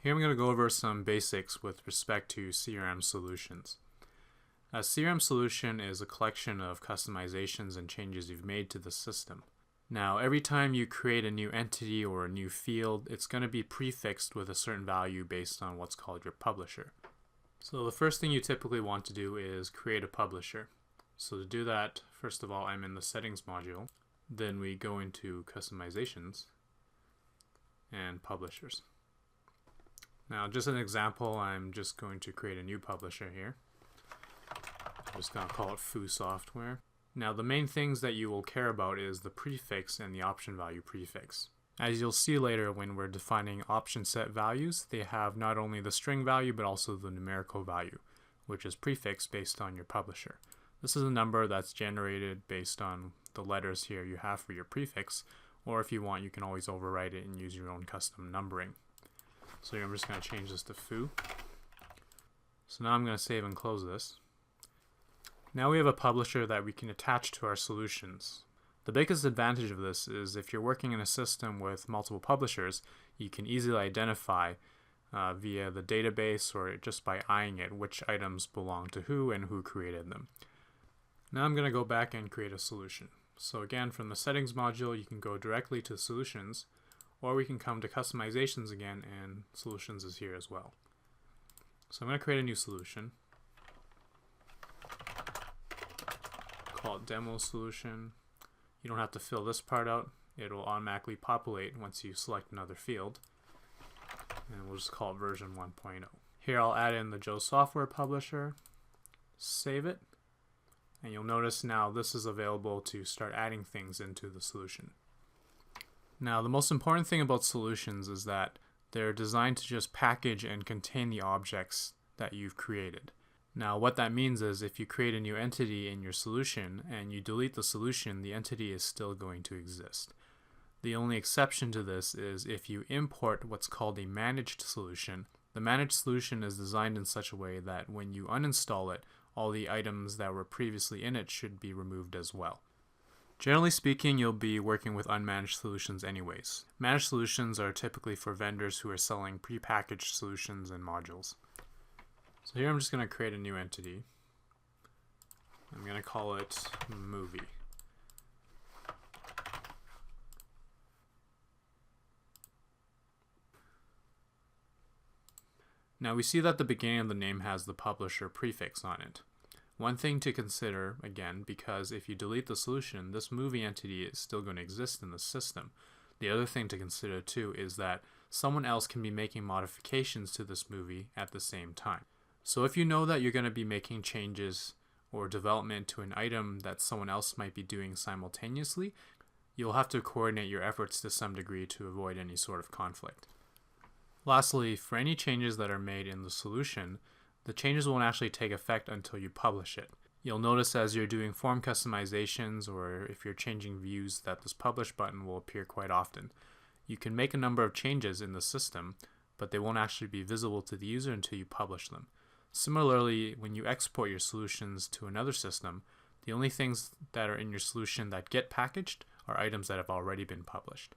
Here I'm going to go over some basics with respect to CRM solutions. A CRM solution is a collection of customizations and changes you've made to the system. Now, every time you create a new entity or a new field, it's going to be prefixed with a certain value based on what's called your publisher. So the first thing you typically want to do is create a publisher. So to do that, first of all, I'm in the settings module. Then we go into customizations and publishers. Now, just an example, I'm just going to create a new publisher here. I'm just going to call it Foo Software. Now, the main things that you will care about is the prefix and the option value prefix. As you'll see later when we're defining option set values, they have not only the string value but also the numerical value, which is prefixed based on your publisher. This is a number that's generated based on the letters here you have for your prefix, or if you want, you can always overwrite it and use your own custom numbering. So here I'm just going to change this to foo. So now I'm going to save and close this. Now we have a publisher that we can attach to our solutions. The biggest advantage of this is if you're working in a system with multiple publishers, you can easily identify via the database or just by eyeing it which items belong to who and who created them. Now I'm going to go back and create a solution. So again, from the settings module, you can go directly to solutions, or we can come to customizations again, and solutions is here as well. So I'm going to create a new solution. Call it demo solution. You don't have to fill this part out. It will automatically populate once you select another field. And we'll just call it version 1.0. Here I'll add in the Joe Software Publisher, save it, and you'll notice now this is available to start adding things into the solution. Now, the most important thing about solutions is that they're designed to just package and contain the objects that you've created. Now, what that means is if you create a new entity in your solution and you delete the solution, the entity is still going to exist. The only exception to this is if you import what's called a managed solution. The managed solution is designed in such a way that when you uninstall it, all the items that were previously in it should be removed as well. Generally speaking, you'll be working with unmanaged solutions anyways. Managed solutions are typically for vendors who are selling prepackaged solutions and modules. So here I'm just going to create a new entity. I'm going to call it movie. Now we see that the beginning of the name has the publisher prefix on it. One thing to consider, again, because if you delete the solution, this movie entity is still going to exist in the system. The other thing to consider too is that someone else can be making modifications to this movie at the same time. So if you know that you're going to be making changes or development to an item that someone else might be doing simultaneously, you'll have to coordinate your efforts to some degree to avoid any sort of conflict. Lastly, for any changes that are made in the solution, the changes won't actually take effect until you publish it. You'll notice as you're doing form customizations or if you're changing views that this publish button will appear quite often. You can make a number of changes in the system, but they won't actually be visible to the user until you publish them. Similarly, when you export your solutions to another system, the only things that are in your solution that get packaged are items that have already been published.